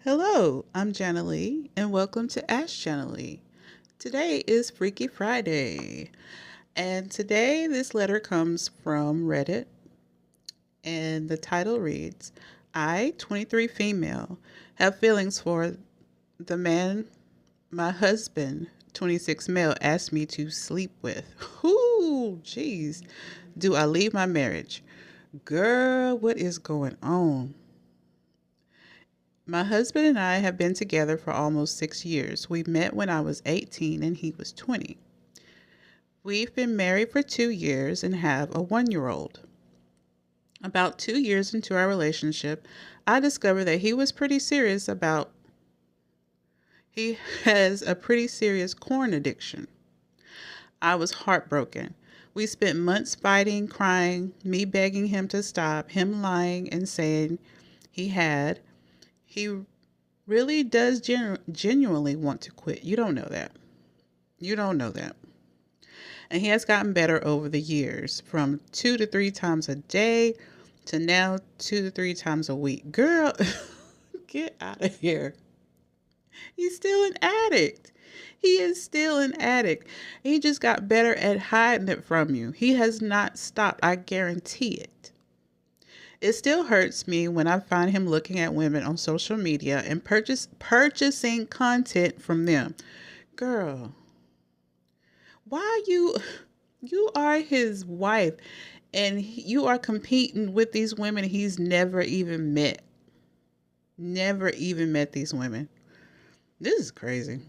Hello, I'm Jana Leigh, and welcome to Ask Jana Leigh. Today is Freaky Friday, and today this letter comes from Reddit, and the title reads I, 23 female, have feelings for the man my husband, 26 male, asked me to sleep with. Ooh, jeez. Do I leave my marriage? Girl, what is going on? My husband and I have been together for almost 6 years. We met when I was 18 and he was 20. We've been married for 2 years and have a 1 year old. About 2 years into our relationship, I discovered that he has a pretty serious corn addiction. I was heartbroken. We spent months fighting, crying, me begging him to stop, him lying and saying he had. He really does genuinely want to quit. You don't know that. You don't know that. And he has gotten better over the years, from 2 to 3 times a day to now 2 to 3 times a week. Girl, get out of here. He's still an addict. He is still an addict. He just got better at hiding it from you. He has not stopped. I guarantee it. It still hurts me when I find him looking at women on social media and purchasing content from them. Girl, why you are his wife and you are competing with these women he's never even met. Never even met these women. This is crazy.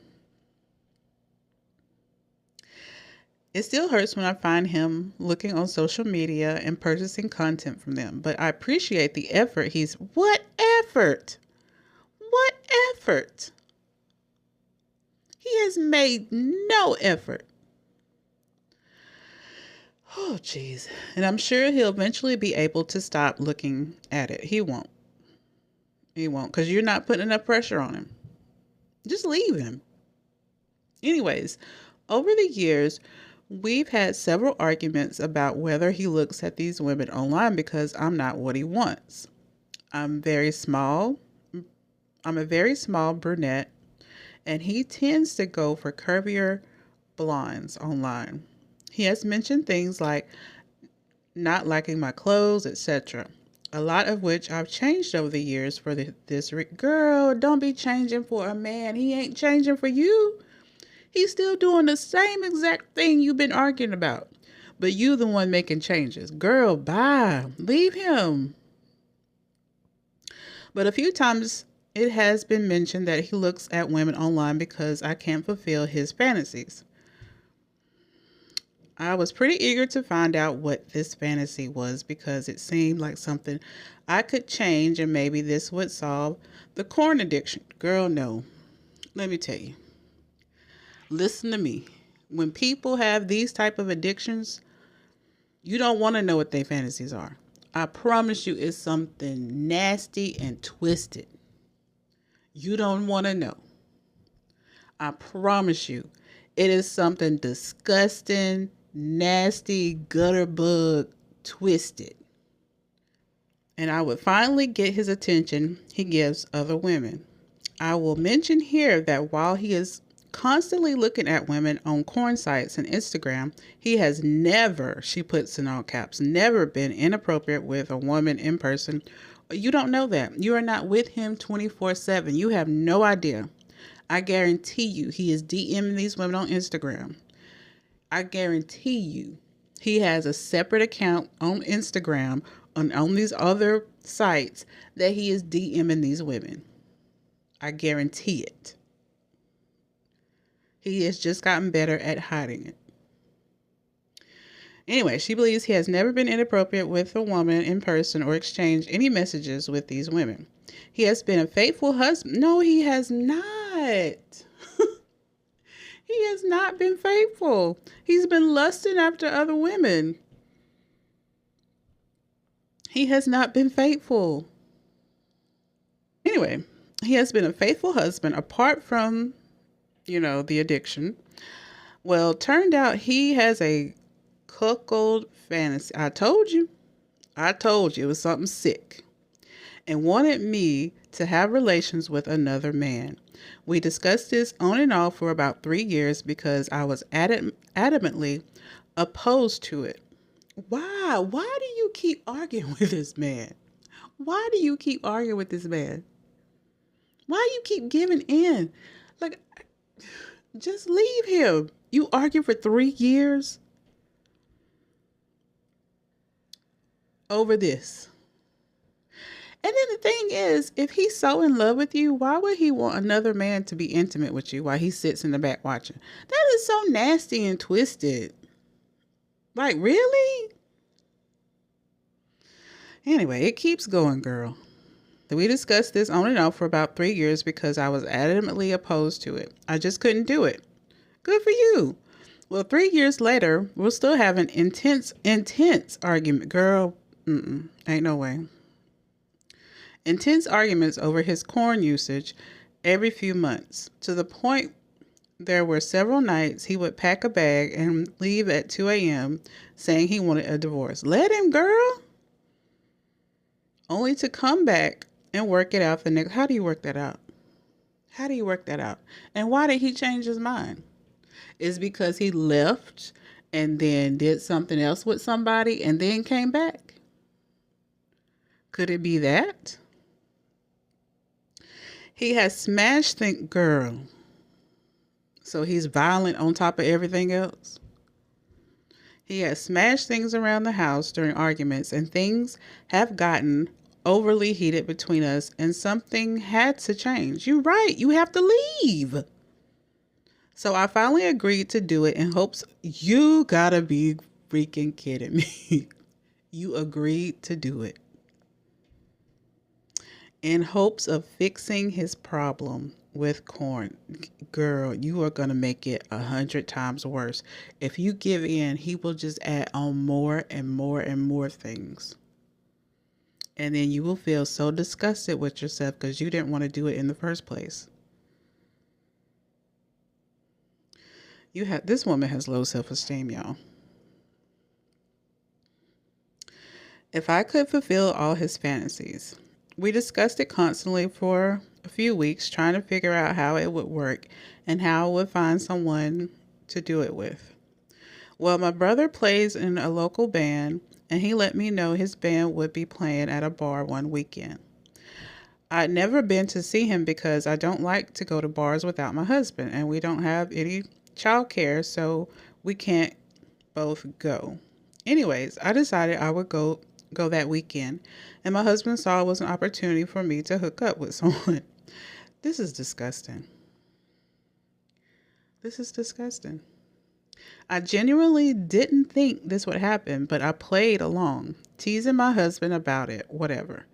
It still hurts when I find him looking on social media and purchasing content from them, but I appreciate the effort what effort? What effort? He has made no effort. Oh, jeez. And I'm sure he'll eventually be able to stop looking at it. He won't. He won't, because you're not putting enough pressure on him. Just leave him. Anyways, over the years, we've had several arguments about whether he looks at these women online because I'm not what he wants. I'm very small. I'm a very small brunette, and he tends to go for curvier blondes online. He has mentioned things like not liking my clothes, etc. A lot of which I've changed over the years for girl, don't be changing for a man. He ain't changing for you. He's still doing the same exact thing you've been arguing about. But you the one making changes. Girl, bye. Leave him. But a few times it has been mentioned that he looks at women online because I can't fulfill his fantasies. I was pretty eager to find out what this fantasy was because it seemed like something I could change and maybe this would solve the corn addiction. Girl, no. Let me tell you. Listen to me. When people have these type of addictions, you don't want to know what their fantasies are. I promise you it's something nasty and twisted. You don't want to know. I promise you it is something disgusting, nasty, gutter bug, twisted. And I would finally get his attention he gives other women. I will mention here that while he is constantly looking at women on corn sites and Instagram, he has never, she puts in all caps, never been inappropriate with a woman in person. You don't know that. You are not with him 24/7. You have no idea. I guarantee you he is DMing these women on Instagram. I guarantee you he has a separate account on Instagram on these other sites that he is DMing these women. I guarantee it. He has just gotten better at hiding it. Anyway, she believes he has never been inappropriate with a woman in person or exchanged any messages with these women. He has been a faithful husband. No, he has not. He has not been faithful. He's been lusting after other women. He has not been faithful. Anyway, he has been a faithful husband apart from, the addiction. Well, turned out he has a cuckold fantasy. I told you. It was something sick. And wanted me to have relations with another man. We discussed this on and off for about 3 years because I was adamantly opposed to it. Why? Why do you keep arguing with this man? Why do you keep arguing with this man? Why do you keep giving in? Like, just leave him. You argue for 3 years over this. And then the thing is, if he's so in love with you, why would he want another man to be intimate with you while he sits in the back watching? That is so nasty and twisted. Like, really? Anyway, it keeps going, girl. We discussed this on and off for about 3 years because I was adamantly opposed to it. I just couldn't do it. Good for you. Well, 3 years later, we're still having intense argument. Girl, ain't no way. Intense arguments over his corn usage every few months, to the point there were several nights he would pack a bag and leave at 2 a.m. saying he wanted a divorce. Let him, girl. Only to come back and work it out the next. How do you work that out? How do you work that out? And why did he change his mind? Is because he left and then did something else with somebody and then came back? Could it be that? He has smashed things, girl. So he's violent on top of everything else. He has smashed things around the house during arguments, and things have gotten overly heated between us, and something had to change. You're right. You have to leave. So I finally agreed to do it in hopes. You gotta be freaking kidding me. You agreed to do it in hopes of fixing his problem with corn. Girl, you are going to make it 100 times worse. If you give in, he will just add on more and more and more things. And then you will feel so disgusted with yourself because you didn't want to do it in the first place. This woman has low self-esteem, y'all. If I could fulfill all his fantasies. We discussed it constantly for a few weeks, trying to figure out how it would work and how I would find someone to do it with. Well, my brother plays in a local band, and he let me know his band would be playing at a bar one weekend. I'd never been to see him because I don't like to go to bars without my husband, and we don't have any childcare, so we can't both go. Anyways, I decided I would go that weekend, and my husband saw it was an opportunity for me to hook up with someone. This is disgusting. This is disgusting. I genuinely didn't think this would happen, but I played along, teasing my husband about it, whatever.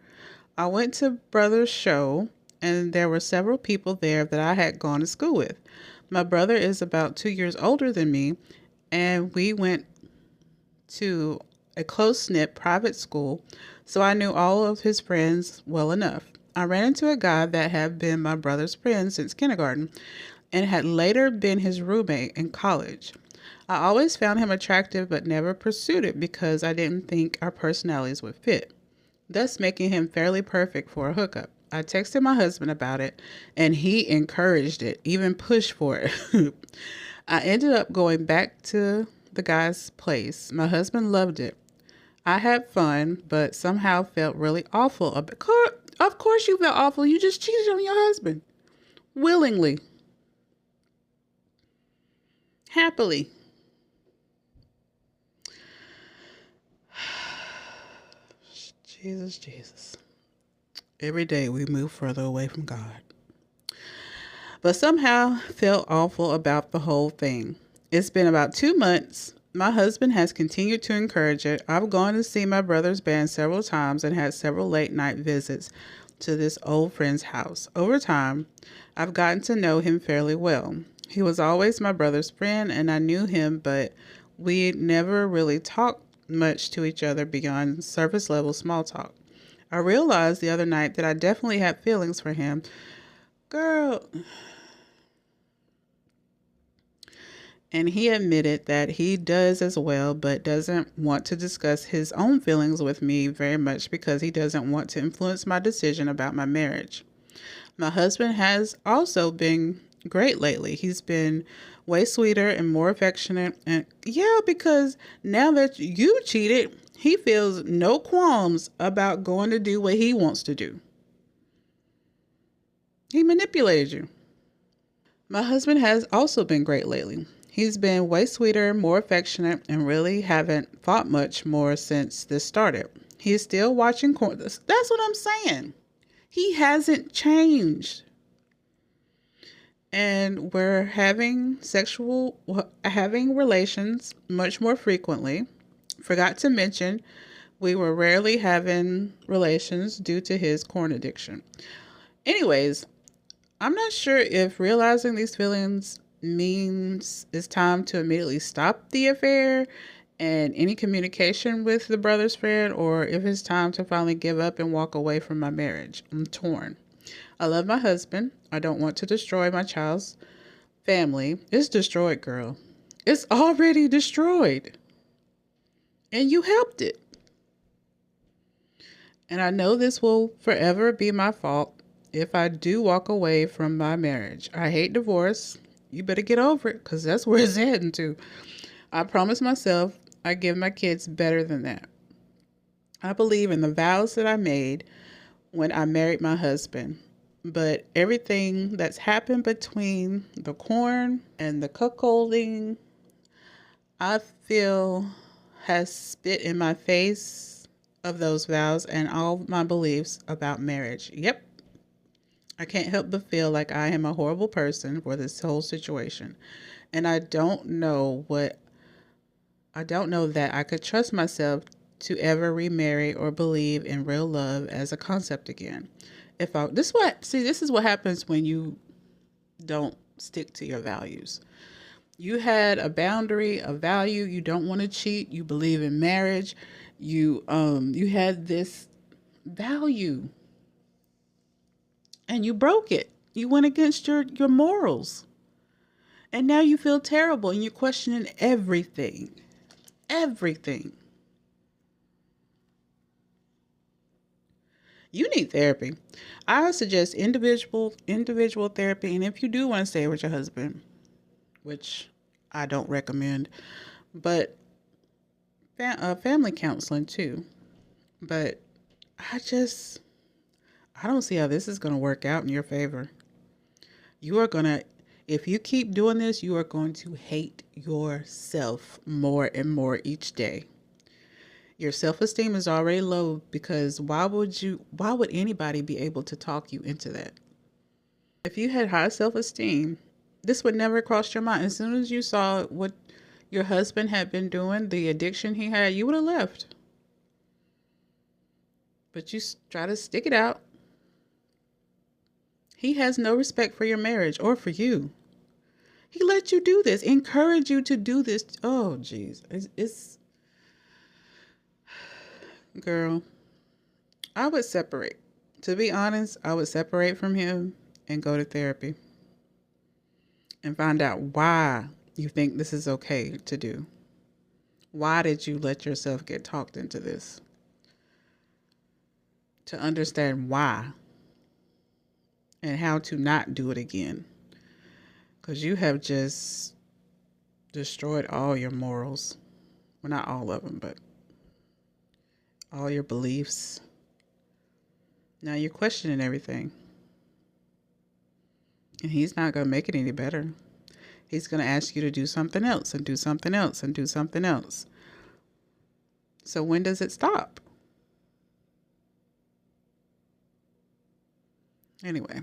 I went to brother's show, and there were several people there that I had gone to school with. My brother is about 2 years older than me, and we went to a close-knit private school, so I knew all of his friends well enough. I ran into a guy that had been my brother's friend since kindergarten and had later been his roommate in college. I always found him attractive but never pursued it because I didn't think our personalities would fit, thus making him fairly perfect for a hookup. I texted my husband about it, and he encouraged it, even pushed for it. I ended up going back to the guy's place. My husband loved it. I had fun, but somehow felt really awful. Of course you felt awful. You just cheated on your husband. Willingly. Happily. Jesus. Every day we move further away from God. But somehow felt awful about the whole thing. It's been about 2 months. My husband has continued to encourage it. I've gone to see my brother's band several times and had several late night visits to this old friend's house. Over time, I've gotten to know him fairly well. He was always my brother's friend, and I knew him, but we never really talked much to each other beyond surface level small talk. I realized the other night that I definitely had feelings for him. Girl. And he admitted that he does as well, but doesn't want to discuss his own feelings with me very much because he doesn't want to influence my decision about my marriage. My husband has also been great lately. He's been way sweeter and more affectionate. And yeah, because now that you cheated, he feels no qualms about going to do what he wants to do. He manipulated you. My husband has also been great lately. He's been way sweeter, more affectionate, and really haven't fought much more since this started. He's still watching corn. That's what I'm saying. He hasn't changed. And we're having relations much more frequently. Forgot to mention, we were rarely having relations due to his corn addiction. Anyways, I'm not sure if realizing these feelings means it's time to immediately stop the affair and any communication with the brother's friend, or if it's time to finally give up and walk away from my marriage. I'm torn. I love my husband. I don't want to destroy my child's family. It's destroyed, girl. It's already destroyed. And you helped it. And I know this will forever be my fault if I do walk away from my marriage. I hate divorce. You better get over it, because that's where it's heading to. I promise myself I give my kids better than that. I believe in the vows that I made when I married my husband. But everything that's happened between the corn and the cuckolding, I feel has spit in my face of those vows and all my beliefs about marriage. Yep. I can't help but feel like I am a horrible person for this whole situation. And I don't know that I could trust myself to ever remarry or believe in real love as a concept again. This is what happens when you don't stick to your values. You had a boundary, a value. You don't want to cheat. You believe in marriage. You had this value, and you broke it. You went against your morals, and now you feel terrible, and you're questioning everything, everything. You need therapy. I would suggest individual therapy, and if you do want to stay with your husband, which I don't recommend, but family counseling too. But I just I don't see how this is going to work out in your favor. You are going to If you keep doing this, you are going to hate yourself more and more each day. Your self-esteem is already low, because why would anybody be able to talk you into that? If you had high self-esteem, this would never cross your mind. As soon as you saw what your husband had been doing, the addiction he had, you would have left. But you try to stick it out. He has no respect for your marriage or for you. He let you do this, encourage you to do this. Oh, jeez. It's girl, I would separate. To be honest, I would separate from him and go to therapy and find out why you think this is okay to do. Why did you let yourself get talked into this? To understand why and how to not do it again. Because you have just destroyed all your morals. Well, not all of them, but all your beliefs. Now you're questioning everything. And he's not going to make it any better. He's going to ask you to do something else and do something else and do something else. So when does it stop? Anyway,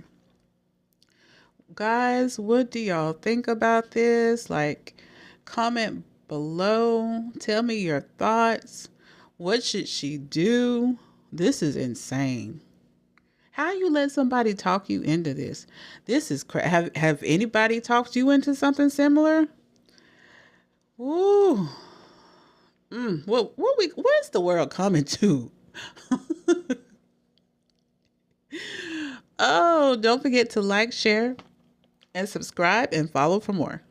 guys, what do y'all think about this? Like, comment below. Tell me your thoughts. What should she do? This is insane. How you let somebody talk you into this? This is have anybody talked you into something similar? Ooh. Where's the world coming to? Oh, don't forget to like, share, and subscribe and follow for more.